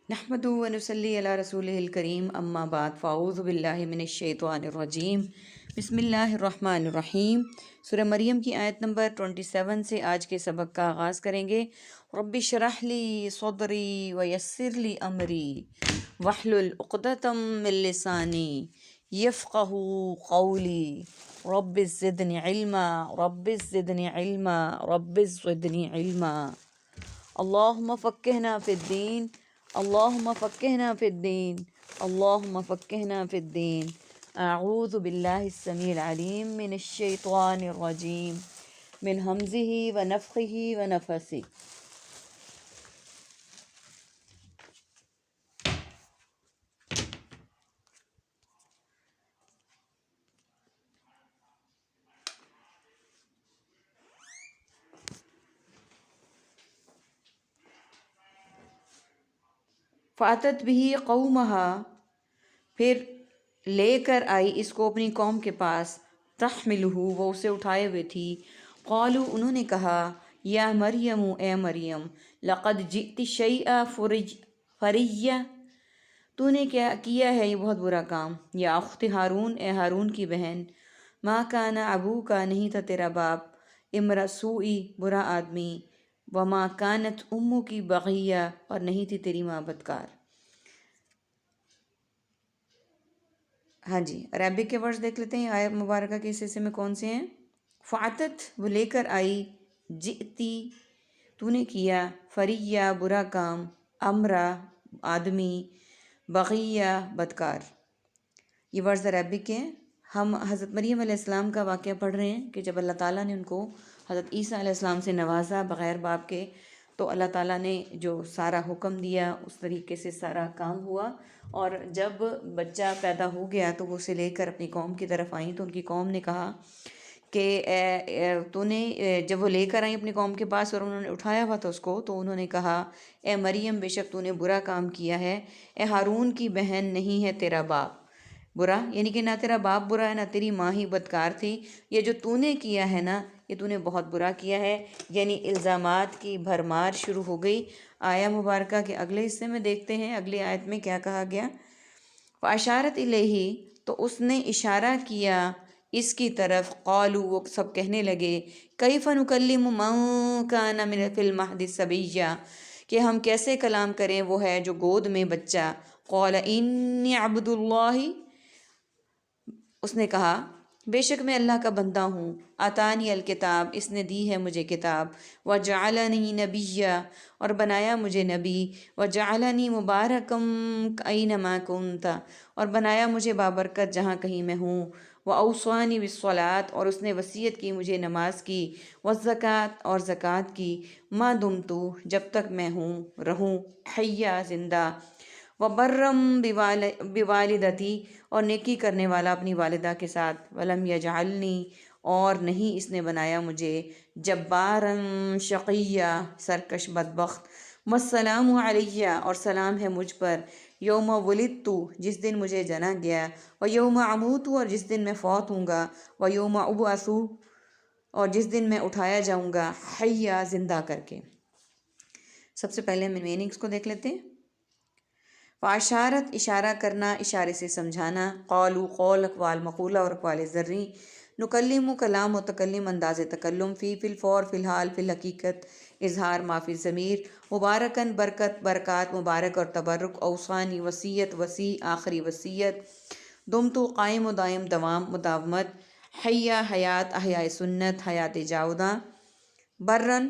نحمد و نصلی علی رسول الکریم اما بعد فاعوذ باللہ من الشیطان الرجیم بسم اللہ الرحمن الرحیم۔ سورہ مریم کی آیت نمبر 27 سے آج کے سبق کا آغاز کریں گے۔ رب اشرح لی صدری ویسر لی امری واحلل عقدۃ من لسانی یفقہوا قولی رب زدنی علما رب زدنی علما رب زدنی علما۔ اللہم فقہنا فی الدین اللہم فقہنا فی الدین اللہم فقہنا فی الدین۔ اعوذ باللہ السمیع العلیم من الشیطان الرجیم من ہمزہ ونفخہ ونفثہ۔ فاتت بھی قومہا، پھر لے کر آئی اس کو اپنی قوم کے پاس، تحملہ، وہ اسے اٹھائے ہوئے تھی۔ قالو، انہوں نے کہا، یا مریم، اے مریم، لقد جئت شیئا فریہ، تو نے کیا ہے یہ بہت برا کام۔ یا اخت ہارون، اے ہارون کی بہن، ما کان ابوکا، نہیں تھا تیرا باپ، امرأ سوئی، برا آدمی، وما کانت امکی بغیہ، اور نہیں تھی تیری ماں بدکار۔ ہاں جی، عربک کے ورڈز دیکھ لیتے ہیں آیت مبارکہ کے اس حصے میں کون سے ہیں۔ فاتت، وہ لے کر آئی، جئتی، تو نے کیا، فریہ، برا کام، امرا، آدمی، بغیہ، بدکار۔ یہ ورڈز عربک ہیں۔ ہم حضرت مریم علیہ السلام کا واقعہ پڑھ رہے ہیں کہ جب اللہ تعالیٰ نے ان کو حضرت عیسیٰ علیہ السلام سے نوازا بغیر باپ کے، تو اللہ تعالیٰ نے جو سارا حکم دیا اس طریقے سے سارا کام ہوا، اور جب بچہ پیدا ہو گیا تو وہ اسے لے کر اپنی قوم کی طرف آئیں، تو ان کی قوم نے کہا کہ تو نے، جب وہ لے کر آئیں اپنی قوم کے پاس اور انہوں نے اٹھایا ہوا تھا اس کو، تو انہوں نے کہا، اے مریم، بے شک تو نے برا کام کیا ہے، اے ہارون کی بہن، نہیں ہے تیرا باپ برا، یعنی کہ نہ تیرا باپ برا ہے نہ تیری ماں ہی بدکار تھی، یہ جو تو نے کیا ہے نا، یہ تو نے بہت برا کیا ہے۔ یعنی الزامات کی بھرمار شروع ہو گئی۔ آیہ مبارکہ کے اگلے حصے میں دیکھتے ہیں، اگلی آیت میں کیا کہا گیا۔ فاشارت الیہ، تو اس نے اشارہ کیا اس کی طرف، قالو، وہ سب کہنے لگے، کیف نکلم من کان فی المہد صبیا، کہ ہم کیسے کلام کریں وہ ہے جو گود میں بچہ۔ قال انی عبد اللہ، اس نے کہا، بے شک میں اللہ کا بندہ ہوں، آتانی الکتاب، اس نے دی ہے مجھے کتاب، وجعلنی نبیا، اور بنایا مجھے نبی، وجعلنی مبارکم اینما کنت، اور بنایا مجھے بابرکت جہاں کہیں میں ہوں، واوصانی بالصلاۃ، اور اس نے وصیت کی مجھے نماز کی، والزکوٰۃ، اور زکوٰۃ کی، ما دمت، جب تک میں رہوں، حیا، زندہ، وبرم بوالدتی، اور نیکی کرنے والا اپنی والدہ کے ساتھ، ولم یجعلنی، اور نہیں اس نے بنایا مجھے، جبارا شقیہ، سرکش بدبخت، والسلام علیہ، اور سلام ہے مجھ پر، یوم ولدت، جس دن مجھے جنا گیا، ویوم اموت، اور جس دن میں فوت ہوں گا، ویوم ابعث، اور جس دن میں اٹھایا جاؤں گا، حیا، زندہ کر کے۔ سب سے پہلے ہم میننگس کو دیکھ لیتے ہیں۔ فاشارت، اشارہ کرنا، اشارے سے سمجھانا، قولو، قول، اقوال مقولہ اور اقوال ذری، نکلم، کلام، متکلم، انداز تکلم، فی الفور، فی الحال، فی الحقیقت، اظہار، ما فی الضمیر، مبارکن، برکت، برکات، مبارک اور تبرک، اوصانی، وصیت، وصی، آخری وصیت، دمتو، قائم و دائم، دوام، مداومت، حیا، حیات، احیاء سنت، حیات جاوداں، برن،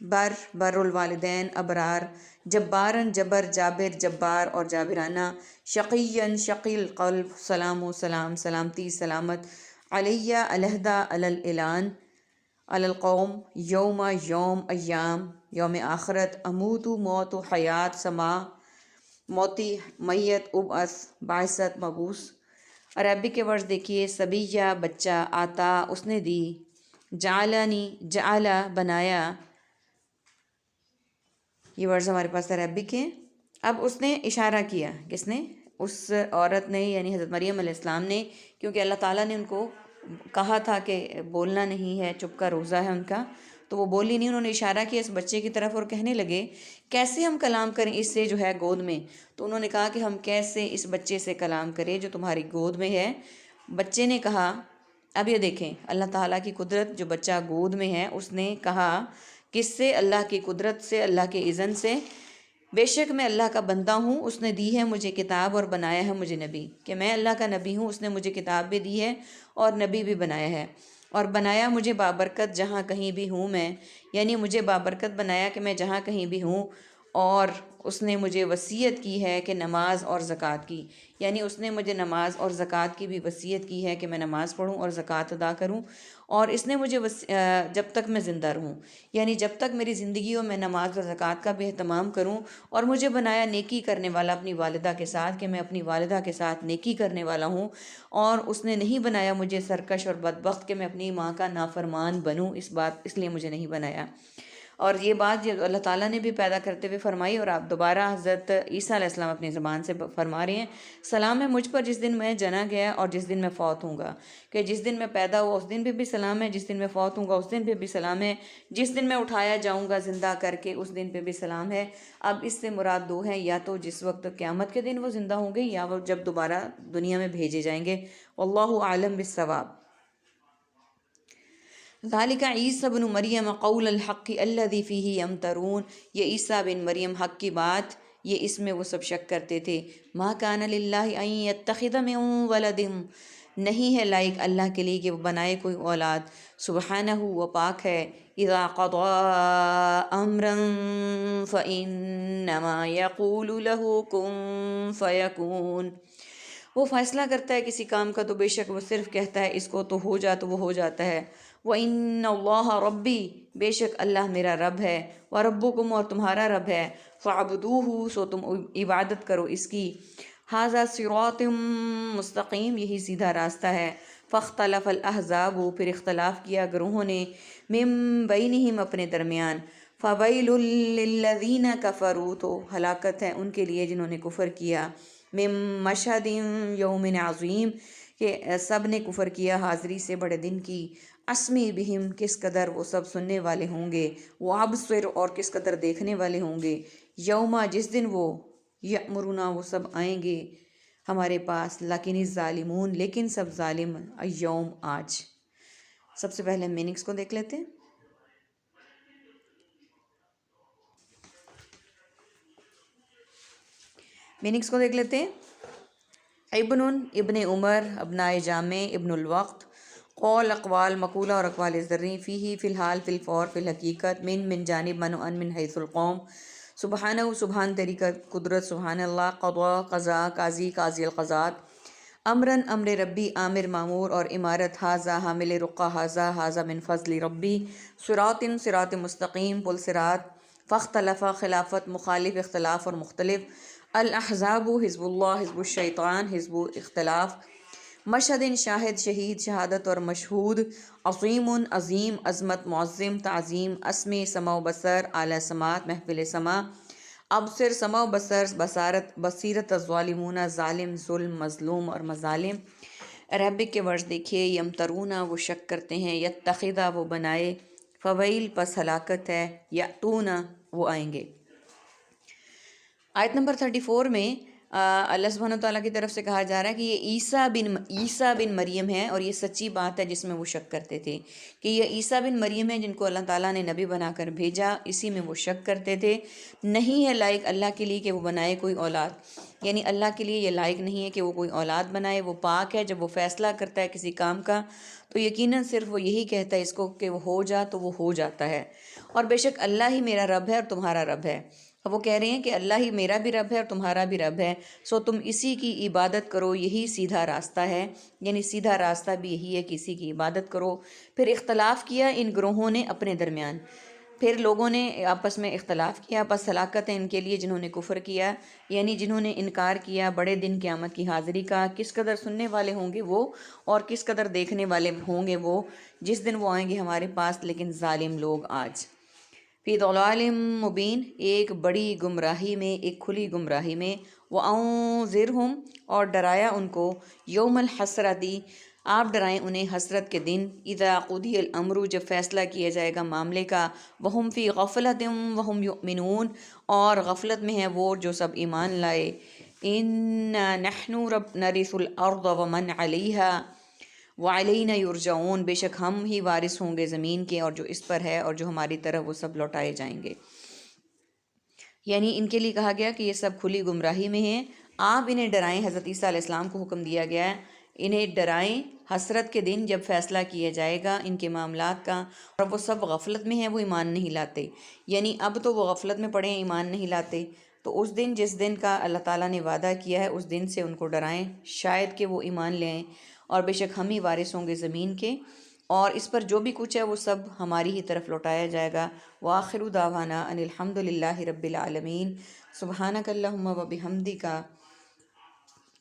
بر الوالدین، ابرار، جبارن، جبر، جابر، جبار اور جابرانہ، شقیًا، شقی القلب، سلام و سلام، سلامتی، سلامت، علیہ، علیحدہ، علی الاعلان، علی القوم، یوم، یوم، ایام، یوم آخرت، اموت، موت، حیات، سما، موتی، میت، ابعث، بعثت، مبعوث۔ عربی کے ورڈز دیکھیے، صبیہ، بچہ، آتا، اس نے دی، جعلنی، جعلا، بنایا، یہ ورڈز ہمارے پاس عربک ہیں۔ اب اس نے اشارہ کیا، کس نے؟ اس عورت نے، یعنی حضرت مریم علیہ السلام نے، کیونکہ اللہ تعالیٰ نے ان کو کہا تھا کہ بولنا نہیں ہے، چپ کا روزہ ہے ان کا، تو وہ بولی نہیں، انہوں نے اشارہ کیا اس بچے کی طرف اور کہنے لگے کیسے ہم کلام کریں اس سے جو ہے گود میں. تو انہوں نے کہا کہ ہم کیسے اس بچے سے کلام کریں جو تمہاری گود میں ہے. بچے نے کہا، اب یہ دیکھیں اللہ تعالیٰ کی قدرت، جو بچہ گود میں ہے اس نے کہا کس سے؟ اللہ کی قدرت سے، اللہ کے اذن سے، بے شک میں اللہ کا بندہ ہوں، اس نے دی ہے مجھے کتاب اور بنایا ہے مجھے نبی، کہ میں اللہ کا نبی ہوں، اس نے مجھے کتاب بھی دی ہے اور نبی بھی بنایا ہے، اور بنایا مجھے بابرکت جہاں کہیں بھی ہوں میں، یعنی مجھے بابرکت بنایا کہ میں جہاں کہیں بھی ہوں. اور اس نے مجھے وصیت کی ہے کہ نماز اور زکوٰۃ کی، یعنی اس نے مجھے نماز اور زکوٰۃ کی بھی وصیت کی ہے کہ میں نماز پڑھوں اور زکوٰۃ ادا کروں. اور اس نے مجھے جب تک میں زندہ رہوں، یعنی جب تک میری زندگی ہو میں نماز اور زکوٰۃ کا بھی اہتمام کروں. اور مجھے بنایا نیکی کرنے والا اپنی والدہ کے ساتھ، کہ میں اپنی والدہ کے ساتھ نیکی کرنے والا ہوں. اور اس نے نہیں بنایا مجھے سرکش اور بدبخت کہ میں اپنی ماں کا نافرمان بنوں، اس لیے مجھے نہیں بنایا. اور یہ بات جو اللہ تعالیٰ نے بھی پیدا کرتے ہوئے فرمائی، اور آپ دوبارہ حضرت عیسیٰ علیہ السلام اپنی زبان سے فرما رہے ہیں، سلام ہے مجھ پر جس دن میں جنا گیا اور جس دن میں فوت ہوں گا. کہ جس دن میں پیدا ہوا اس دن پہ بھی سلام ہے، جس دن میں فوت ہوں گا اس دن پہ بھی سلام ہے، جس دن میں اٹھایا جاؤں گا زندہ کر کے اس دن پہ بھی سلام ہے. اب اس سے مراد دو ہیں، یا تو جس وقت قیامت کے دن وہ زندہ ہوں گے، یا وہ جب دوبارہ دنیا میں بھیجے جائیں گے. واللہ عالم بالصواب. ذالک عیسیٰ بن مریم قول الحق الذی فیہ یمترون، یہ عیسیٰ بن مریم حق کی بات، یہ اس میں وہ سب شک کرتے تھے. ما کان للہ ان یتخذ من ولد، نہیں ہے لائق اللہ کے لیے کہ وہ بنائے کوئی اولاد. سبحانہ، وہ پاک ہے. اذا قضى امرا فانما یقول له کن فیکون، وہ فیصلہ کرتا ہے کسی کام کا تو بے شک وہ صرف کہتا ہے اس کو تو ہو جا تو وہ ہو جاتا ہے. وَإِنَّ اللَّهَ رَبِّي، بے شک اللہ میرا رب ہے. وَرَبُّكُمْ، اور تمہارا رب ہے. فَعْبُدُوهُ، سو تم عبادت کرو اس کی. هَذَا صِرَاطٌ مستقیم، یہی سیدھا راستہ ہے. فَاخْتَلَفَ الْأَحْزَابُ، پھر اختلاف کیا گروہوں نے، مِن بَيْنِهِمْ اپنے درمیان. فَوَيْلٌ لِّلَّذِينَ كَفَرُوا، تو ہلاکت ہے ان کے لیے جنہوں نے کفر کیا. مِن مَشْهَدٍ یوم عظیم، کہ سب نے کفر کیا حاضری سے بڑے دن کی. اسمی بہم، کس قدر وہ سب سننے والے ہوں گے. وابصر، اور کس قدر دیکھنے والے ہوں گے. یوما، جس دن وہ یأمرنا، وہ سب آئیں گے ہمارے پاس. لیکن الظالمون، لیکن سب ظالم. یوم، آج. سب سے پہلے میننگس کو دیکھ لیتے ہیں. میننگس کو دیکھ لیتے ہیں. ابن، ابن عمر، ابنائے جامع، ابن الوقت. قول، اقوال، مقولہ اور اقوال زرعی. فیہ، فی الحال، فی الفور، فی الحقیقت. من جانب، من و ان، من حیث القوم. سبحانہ، سبحان تیری قدرت، سبحان اللہ. قضا، قضا، قاضی، قاضی القضات. امراً، امر ربی، عامر معمور اور عمارت. حاذا، حامل رقہ. حاذا، حاذا من فضل ربی. صراط، صراط مستقیم، پل صراط. فاختلف، خلافت، مخالف، اختلاف اور مختلف. الاحزاب، حزب اللہ، حزب الشیطان، حزب اختلاف. مشہد، شاہد، شہید، شہادت اور مشہود. عظیم، عظیم، عظمت، معظم، تعظیم. اسم، سمع و بصر، اعلیٰ سماعت، محفل سماع. ابصر، سمع و بصر، بصارت، بصیرت. الظالمون، ظالم، ظلم، مظلوم اور مظالم. عربک کے ورڈ دیکھیے. یمترون، وہ شک کرتے ہیں. یتخذ، وہ بنائے. فویل، پس ہلاکت ہے. یاتون، وہ آئیں گے. آیت نمبر 34 میں اللہ سبحانہ وتعالیٰ کی طرف سے کہا جا رہا ہے کہ یہ عیسیٰ بن مریم ہے، اور یہ سچی بات ہے جس میں وہ شک کرتے تھے کہ یہ عیسیٰ بن مریم ہے جن کو اللہ تعالیٰ نے نبی بنا کر بھیجا. اسی میں وہ شک کرتے تھے. نہیں ہے لائق اللہ کے لیے کہ وہ بنائے کوئی اولاد، یعنی اللہ کے لیے یہ لائق نہیں ہے کہ وہ کوئی اولاد بنائے. وہ پاک ہے. جب وہ فیصلہ کرتا ہے کسی کام کا تو یقیناً صرف وہ یہی کہتا ہے اس کو کہ وہ ہو جا تو وہ ہو جاتا ہے. اور بے شک اللہ ہی میرا رب ہے اور تمہارا رب ہے. اب وہ کہہ رہے ہیں کہ اللہ ہی میرا بھی رب ہے اور تمہارا بھی رب ہے، سو تم اسی کی عبادت کرو، یہی سیدھا راستہ ہے. یعنی سیدھا راستہ بھی یہی ہے کہ اسی کی عبادت کرو. پھر اختلاف کیا ان گروہوں نے اپنے درمیان، پھر لوگوں نے آپس میں اختلاف کیا. پس ہلاکت ہے ان کے لیے جنہوں نے کفر کیا، یعنی جنہوں نے انکار کیا بڑے دن قیامت کی حاضری کا. کس قدر سننے والے ہوں گے وہ، اور کس قدر دیکھنے والے ہوں گے وہ جس دن وہ آئیں گے ہمارے پاس. لیکن ظالم لوگ آج فی ضلال مبین، ایک بڑی گمراہی میں، ایک کھلی گمراہی میں. وَأَنذِرْهُمْ، اور ڈرایا ان کو. یوم الحسرتی، آپ ڈرائیں انہیں حسرت کے دن، اذا قضی الامر، جب فیصلہ کیا جائے گا معاملے کا، وہم فی غفلت وہم یؤمنون، اور غفلت میں ہیں وہ جو سب ایمان لائے، انا نحن نرث الارض ومن علیہا وعلینا یرجعون، بے شک ہم ہی وارث ہوں گے زمین کے اور جو اس پر ہے، اور جو ہماری طرف وہ سب لوٹائے جائیں گے۔ یعنی ان کے لیے کہا گیا کہ یہ سب کھلی گمراہی میں ہیں، آپ انہیں ڈرائیں، حضرت عیسیٰ علیہ السلام کو حکم دیا گیا ہے، انہیں ڈرائیں حسرت کے دن جب فیصلہ کیا جائے گا ان کے معاملات کا، اور وہ سب غفلت میں ہیں، وہ ایمان نہیں لاتے۔ یعنی اب تو وہ غفلت میں پڑے ہیں، ایمان نہیں لاتے، تو اس دن جس دن کا اللہ تعالیٰ نے وعدہ کیا ہے اس دن سے ان کو ڈرائیں، شاید کہ وہ ایمان لیں، اور بے شک ہم ہی وارث ہوں گے زمین کے، اور اس پر جو بھی کچھ ہے وہ سب ہماری ہی طرف لوٹایا جائے گا۔ وآخر دعوانا ان الحمد للہ رب العالمین، سبحانک اللہم و بحمدک،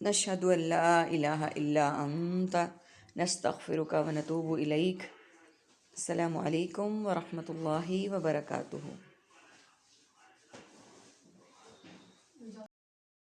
نشہد ان لا الہ الا انت، نستغفرک و نتوب الیک۔ السلام علیکم ورحمۃ اللہ وبرکاتہ۔